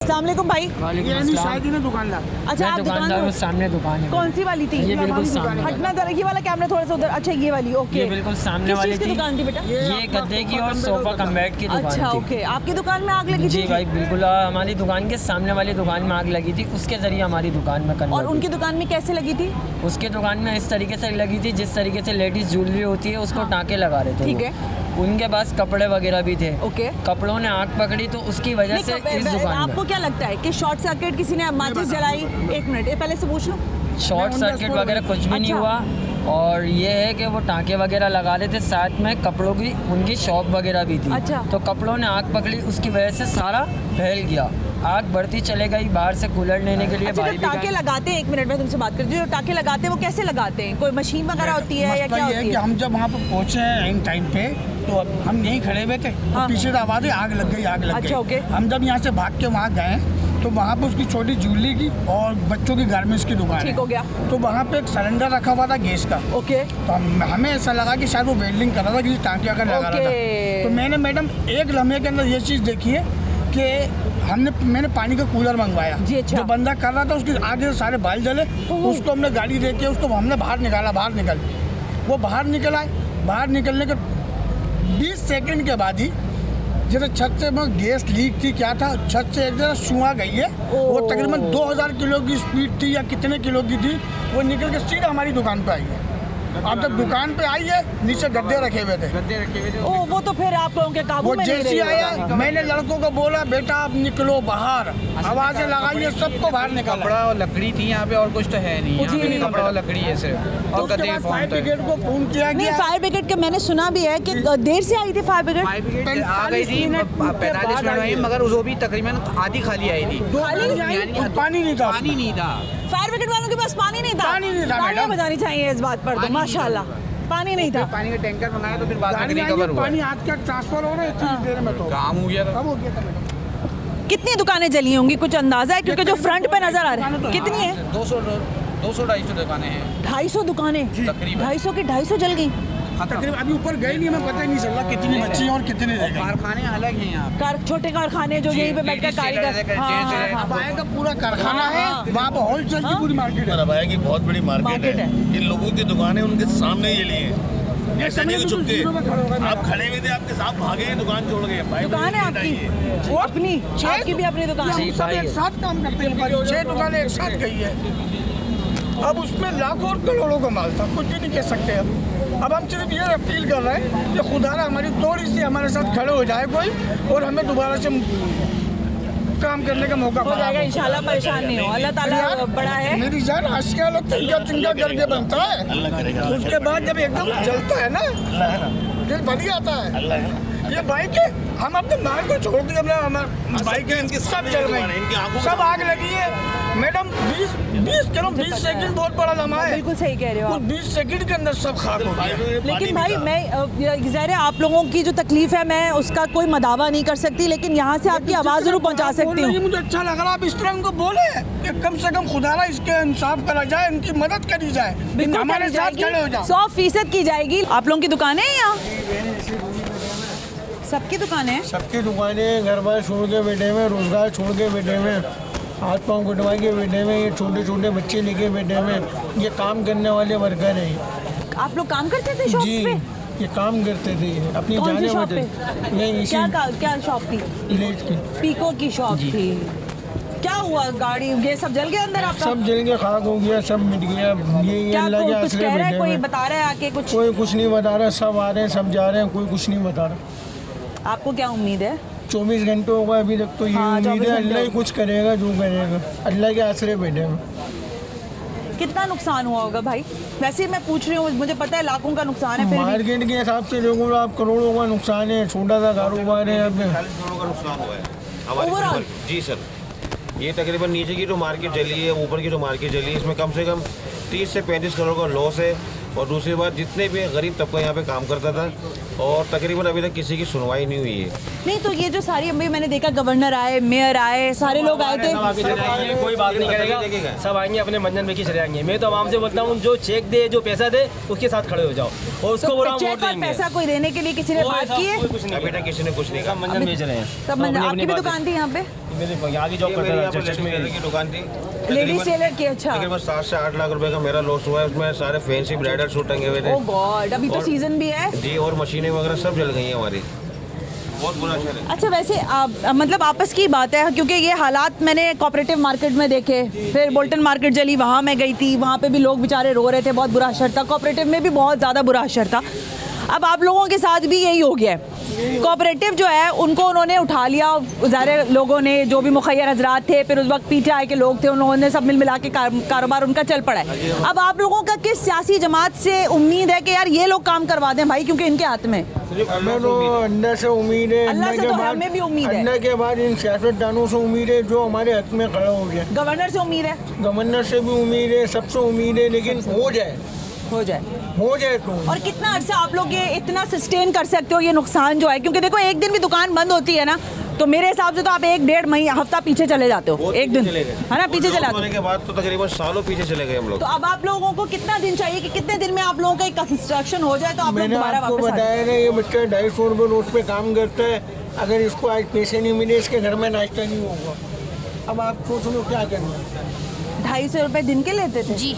अस्सलाम वालेकुम भाई। दुकानदार। अच्छा आप दुकानदार सामने दुकान है। कौन सी वाली थी? ये बिल्कुल सामने। हटना जरा, ये वाला कैमरा थोड़ा सा उधर। अच्छा ये वाली, ओके। ये बिल्कुल सामने वाली किस चीज़ की दुकान थी बेटा? ये गद्दे की और सोफा कम बेड की दुकान अच्छा थी। ओके, आपकी दुकान में आग लगी थी? जी भाई बिल्कुल, हमारी दुकान के सामने वाली दुकान में आग लगी थी, उसके जरिए हमारी दुकान में और उनकी दुकान में कैसे लगी थी? उसके दुकान में इस तरीके से लगी थी जिस तरीके से लेडीज ज्वेलरी होती है उसको टाँके लगा रहे थे। ठीक है। उनके पास कपड़े वगैरह भी थे। ओके। कपड़ों ने आग पकड़ी तो उसकी वजह से इस दुकान आपको क्या लगता है कि शॉर्ट सर्किट किसी ने माचिस जलाई? एक मिनट, ये पहले से पूछ लो। शॉर्ट सर्किट वगैरह कुछ भी नहीं हुआ। और ये है कि वो टाँके वगैरह लगा रहे थे, साथ में कपड़ों की उनकी शॉप वगैरह भी थी। अच्छा। तो कपड़ों ने आग पकड़ी, उसकी वजह से सारा फैल गया। आग बढ़ती चले गई, बाहर से कूलर लेने के लिए अच्छा, बाहर जो टाँके लगाते हैं, एक मिनट में तुमसे बात कर, जो टाँके लगाते हैं वो कैसे लगाते हैं? कोई मशीन वगैरह होती है या क्या होती है? कि हम जब वहाँ पर पहुँचे हैं इन टाइम पे, तो हम यहीं खड़े हुए थे, तो पीछे से आवाज़ आई आग लग गई, आग लग गई। अच्छा, ओके। हम जब यहाँ से भाग के वहाँ गए तो वहाँ पे उसकी छोटी ज्वेलरी की और बच्चों की गारमेंट्स की दुकान ठीक है। हो गया। तो वहाँ पे एक सिलेंडर रखा हुआ था गैस का। ओके। तो हमें ऐसा लगा कि शायद वो वेल्डिंग कर रहा था, किसी टाँके का लगा रहा था। तो मैंने मैडम एक लम्हे के अंदर ये चीज़ देखी है कि मैंने पानी का कूलर मंगवाया। जी अच्छा। जो बंदा कर रहा था उसके आगे सारे बाल जले, उसको हमने गाड़ी दे के उसको हमने बाहर निकाला, बाहर निकल। वो बाहर निकल आए, बाहर निकलने के 20 सेकंड के बाद ही जैसे छत से गैस लीक थी, क्या था, छत से एक जगह सुआ गई है। वो तकरीबन 2000 किलो की स्पीड थी या कितने किलो की थी, वो निकल के सीधा हमारी दुकान पे आई है। अब जब दुकान पे आई है, नीचे गद्दे रखे हुए थे। ओ वो तो फिर आप लोगों के काबू वो में नहीं जैसे रही आया, होगा। मैंने लड़कों को बोला बेटा आप निकलो बाहर, आवाजें लगाइए, सबको बाहर निकाला। कपड़ा और लकड़ी थी यहाँ पे और कुछ तो है नहीं, यहाँ पे कपड़ा और लकड़ी है सिर्फ, और गद्दे के फायर फोन पे। ब्रिगेड को फोन किया नहीं, गया। फायर ब्रिगेड के मैंने सुना भी है कि देर से आई थी फायर ब्रिगेड। फायर ब्रिगेड आ गई थी 45 मिनट में, मगर वो भी तकरीबन आधी खाली आई थी। पानी नहीं था, पानी नहीं था। फायर ब्रिगेड वालों के पास पानी नहीं था। पानी नहीं था, तालियां मैडम। बजानी चाहिए इस बात पर तो, माशाल्लाह पानी नहीं था। पानी का टैंकर मंगाया तो फिर बाद में गाड़ी आई रिकवर है, हुआ। पानी हाथ का ट्रांसफर हो रहा है इतनी देर में। तो काम हो गया था। कब हो गया था मैडम? कितनी दुकानें जली होंगी, कुछ अंदाजा है? क्योंकि जो फ्रंट पे नजर आ रहा है, कितनी है? 200-250 दुकानें हैं 250 दुकानें। तकरीबन। 250 की 250 जल गई। तकरीबन अभी ऊपर गए नहीं, हमें पता ही नहीं चल रहा कितनी बच्ची हैं और कितने रह गई। कारखाने अलग हैं यहाँ पे। छोटे कारखाने जो यहीं पे बैठकर कारीगर। हाँ। अबाया का पूरा कारखाना है, वहाँ पर होलसेल की पूरी मार्केट है। अबाया की बहुत बड़ी मार्केट है। इन लोगों की दुकानें उनके सामने ये लिए हैं। ऐसा नहीं कि चुपके आप खड़े हुए थे, आपके साथ भागे हैं, दुकान छोड़ गए। दुकान है आपकी अपनी? आपकी भी अपनी दुकान है? हम सब एक साथ काम करते हैं, 6 दुकानें एक साथ गई है। अब उसमें लाखों और करोड़ों का माल था, कुछ भी नहीं कह सकते। अब हम सिर्फ ये अपील कर रहे हैं कि खुदारा हमारी थोड़ी सी हमारे साथ खड़े हो जाए कोई, और हमें दोबारा से काम करने का मौका हो जाएगा इंशाल्लाह, परेशान नहीं हो, अल्लाह ताला बड़ा है। मेरी जान आशिया लोग तिनका करके बनता है, उसके बाद जब एकदम जलता है ना, दिल बन जाता है। ये बाइक है, हम अपने माल को छोड़ दिए, अपने बाइक है, इनकी सब जल गई, सब आग लगी है मैडम। 20 सेकंड बहुत बड़ा लम्हा है। बिल्कुल सही कह रहे हो आप। 20 सेकंड के अंदर सब खाक हो गया। लेकिन भाई मैं ज़ाहिर है आप लोगों की जो तकलीफ है मैं उसका कोई मदावा नहीं कर सकती, लेकिन यहाँ से आपकी आवाज़ जरूर पहुँचा सकती हूँ। मुझे अच्छा लग रहा है, अब इस तरह उनको बोले कि कम से कम खुदारा इसके इंसाफ करा जाए, इनकी मदद करी जाए, हमारे साथ खड़े हो जाओ। 100% की जाएगी। आप लोगों की दुकानें हैं यहाँ? सबकी दुकानें हैं? सबकी दुकानें, घर बार छोड़ के बैठे हुए, रोजगार छोड़ के बैठे हुए, हाथ पाँव कटवा के बैठे हुए, ये छोटे छोटे बच्चे लेके बैठे हुए, ये काम करने वाले वर्कर हैं। आप लोग काम करते थे शॉप जी, पे? ये काम करते थे अपनी कौन सी जाने शॉप पे? नहीं, इसी क्या शॉप थी? विलेज की पीको की शॉप थी। क्या हुआ, गाड़ी ये सब जल गया अंदर आपका? सब जल के खाक हो गया, सब मिट गया। ये क्या अल्लाह के कुछ आसरे कह रहा है, बैठे कोई हुए। बता रहा है आके कुछ? कोई कुछ नहीं बता रहा, सब आ रहे हैं, सब जा रहे हैं, कोई कुछ नहीं बता रहा। आपको क्या उम्मीद है? 24 घंटे होगा अभी तक, तो ये हाँ, उम्मीद 24 है घंटे अल्लाह ही होगा। कुछ करेगा, जो करेगा अल्लाह के आसरे बैठे हैं। कितना नुकसान हुआ होगा भाई? वैसे ही मैं पूछ रही हूँ, मुझे पता है लाखों का नुकसान है, फिर भी। मार्केट के हिसाब से देखो आप, करोड़ों का नुकसान है, छोटा सा कारोबार है। अब 40 करोड़ का नुकसान हुआ है हमारे Overall? जी सर। ये तकरीबन नीचे की जो मार्केट चली है, ऊपर की जो मार्केट चली है, इसमें कम से कम 30 से 35 करोड़ का लॉस है। और दूसरी बात, जितने भी गरीब तबका यहाँ पे काम करता था, और तकरीबन अभी तक किसी की सुनवाई नहीं हुई है। नहीं तो ये जो सारी अभी मैंने देखा, गवर्नर आए, मेयर आए, सारे लोग आए थे। कोई बात नहीं करेगा, सब आएंगे अपने मंजन में की चले आएंगे। मैं तो आवाम से बोलता हूँ, जो चेक दे, जो पैसा दे, उसके साथ खड़े हो जाओ और उसको बोला वोट चेक और देंगे। पैसा कोई देने के लिए किसी ने बात की है? कुछ नहीं, अभी तक किसी ने कुछ नहीं सब कहा। मंजन बेच रहे हैं। सब आपकी भी दुकान थी यहाँ पे? मेरे यहाँ की जॉब ये मेरी यहाँ करता पर था चश्मे लेडीज की दुकान थी। लेडीज टेलर की, अच्छा। तकरीबन 7 से 8 लाख रुपए का मेरा लॉस हुआ है। उसमें सारे फैंसी ब्राइडल सूट टंगे हुए थे ओह गॉड, अभी तो और- सीजन भी है। जी, और मशीनें वगैरह सब जल गई हैं हमारी। बहुत बुरा शहर है। अच्छा, वैसे मतलब आपस की बात है, क्योंकि ये हालात मैंने कोऑपरेटिव मार्केट में देखे, फिर बोल्टन मार्केट जली, वहाँ मैं गई थी, वहाँ पे भी लोग बेचारे रो रहे थे, बहुत बुरा असर था। कोऑपरेटिव में भी बहुत ज़्यादा बुरा असर था। अब आप लोगों के साथ भी यही हो गया है। कोऑपरेटिव जो है उनको उन्होंने उठा लिया, सारे लोगों ने, जो भी मुखैर हजरात थे, फिर उस वक्त पीटीआई के लोग थे, उन लोगों ने सब मिल मिला के कारोबार उनका चल पड़ा है। अब आप लोगों का किस सियासी जमात से उम्मीद है कि यार ये लोग काम करवा दें भाई, क्योंकि इनके हाथ में? हमें तो अल्लाह से उम्मीद है, अल्लाह से तो हमें भी उम्मीद है। अल्लाह के बाद इन सियासतदानों से उम्मीद है जो हमारे हक में खड़ा हो गया। गवर्नर से उम्मीद है, गवर्नर से भी उम्मीद है, सबसे उम्मीद है, लेकिन हो जाए तो। और कितना अर्सा आप लोग ये इतना सस्टेन कर सकते हो ये नुकसान जो है? क्योंकि देखो एक दिन भी दुकान बंद होती है ना, तो मेरे हिसाब से तो आप 1-1.5 महीना हफ्ता पीछे चले जाते हो, एक दिन, है ना, पीछे चले जाते होने हो। के बाद तो तकरीबन सालों पीछे चले गए हम लोग। तो अब आप लोगों को कितना दिन चाहिए कि कितने दिन में आप लोगों का एक कंस्ट्रक्शन हो जाए तो आप लोग मैंने दोबारा आपको वापस आ जाए? बताया ना, ये बच्चा 250 रुपये रोज पे काम करता है। अगर इसको आज पैसे नहीं मिले, इसके घर में नाश्ता नहीं होगा। अब आप सोच लो क्या करना। 250 रुपए दिन के लेते थे जी?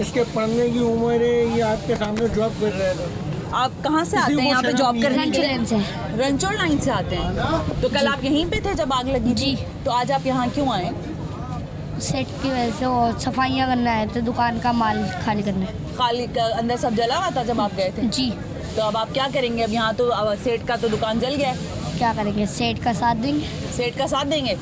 इसके पढ़ने की उम्र है, ये आपके सामने जॉब कर रहा था। आप कहाँ से आते हैं यहाँ पे जॉब करने के लिए? लाइन से। रंचोड़ लाइन से आते हैं। तो कल आप यहीं पे थे जब आग लगी थी? तो आज आप यहाँ क्यों आए? सेट की वजह से और सफाइयाँ करना है, तो दुकान का माल खाली करना है। खाली अंदर सब जला हुआ था जब आप गए थे? जी। तो अब आप क्या करेंगे? अब यहाँ तो सेठ का तो दुकान जल गया है। क्या करेंगे, सेट का साथ देंगे। सेठ का साथ देंगे?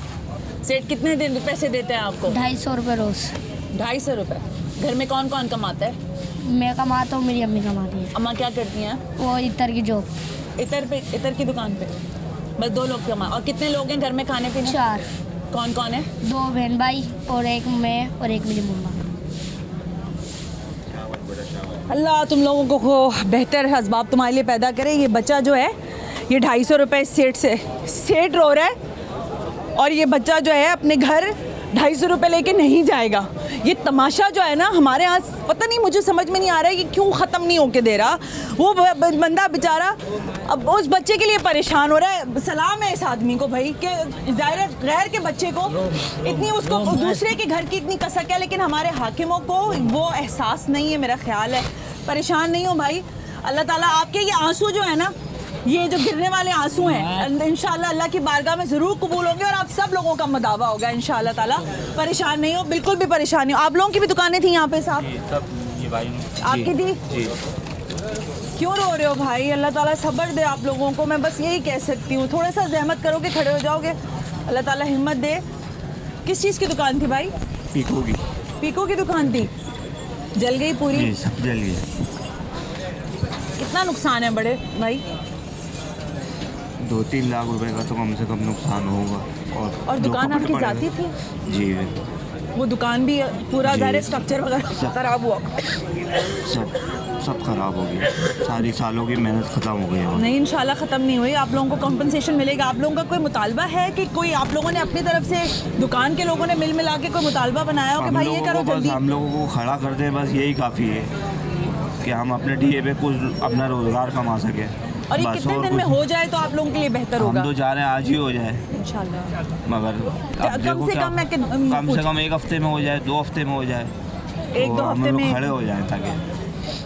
सेठ कितने दिन पैसे देते हैं आपको? 250 रुपये रोज। 250 रुपए। घर में कौन कौन कमाता है? मैं कमाता हूँ, मेरी अम्मी कमाती है। अम्मा क्या करती हैं? वो इतर की जॉब। इतर की दुकान पे बस 2 लोग कमा। और कितने लोग हैं घर में खाने पीने? 4। कौन कौन है? 2 बहन भाई और एक मैं और एक मेरी मम्मा। अल्लाह तुम लोगों को बेहतर असबाब तुम्हारे लिए पैदा करे। ये बच्चा जो है ये 250 रुपये सेठ रो रहा है, और ये बच्चा जो है अपने घर 250 रुपये लेके नहीं जाएगा। ये तमाशा जो है ना हमारे यहाँ, पता नहीं, मुझे समझ में नहीं आ रहा है कि क्यों ख़त्म नहीं होके दे रहा। वो बंदा बेचारा अब उस बच्चे के लिए परेशान हो रहा है। सलाम है इस आदमी को भाई, कि ज़ाहिर गैर के बच्चे को इतनी, उसको दूसरे के घर की इतनी कसक है, लेकिन हमारे हाकिमों को वो एहसास नहीं है। मेरा ख्याल है परेशान नहीं हो भाई। अल्लाह ताला आपके ये आंसू जो है ना, ये जो गिरने वाले आंसू हैं, इंशाल्लाह अल्लाह की बारगाह में ज़रूर कबूल होंगे और आप सब लोगों का मदावा होगा इंशाल्लाह ताला। परेशान नहीं हो, बिल्कुल भी परेशान नहीं हो। आप लोगों की भी दुकानें थी यहाँ पे साहब? आपकी थी? क्यों रो रहे हो भाई? अल्लाह ताला सब्र दे आप लोगों को, मैं बस यही कह सकती हूँ। थोड़ा सा जहमत करोगे, खड़े हो जाओगे, अल्लाह ताला हिम्मत दे। किस चीज़ की दुकान थी भाई? पीको की। पीको की दुकान थी, जल गई पूरी? जी, सब जल गया। कितना नुकसान है बड़े भाई? 2-3 लाख रुपए का तो कम से कम नुकसान होगा। और जो दुकान कपड़े आपकी पड़े जाती थी? जी, वो दुकान भी पूरा जी। ज़ाहिर स्ट्रक्चर वगैरह खराब हुआ? सब खराब हो गया। सारी सालों की मेहनत ख़त्म हो गई है। नहीं, इंशाल्लाह ख़त्म नहीं हुई। आप लोगों को कॉम्पनसेशन मिलेगा। आप लोगों का कोई मुतालबा है कि कोई आप लोगों ने अपनी तरफ से, दुकान के लोगों ने मिल मिला के कोई मुतालबा बनाया हो कि भाई ये करो जल्दी? हम लोगों को खड़ा कर दें, बस यही काफ़ी है कि हम अपने डीए पे कुछ अपना रोज़गार कमा सकें। और ये कितने दिन में हो जाए तो आप लोगों के लिए बेहतर होगा? हम तो चाह रहे हैं आज ही हो जाए इंशाल्लाह। मगर अब कम से कम कम से कम 1 हफ्ते में हो जाए, 2 हफ्ते में हो जाए, 1-2 तो हम हफ्ते लोग में खड़े हो जाएं ताकि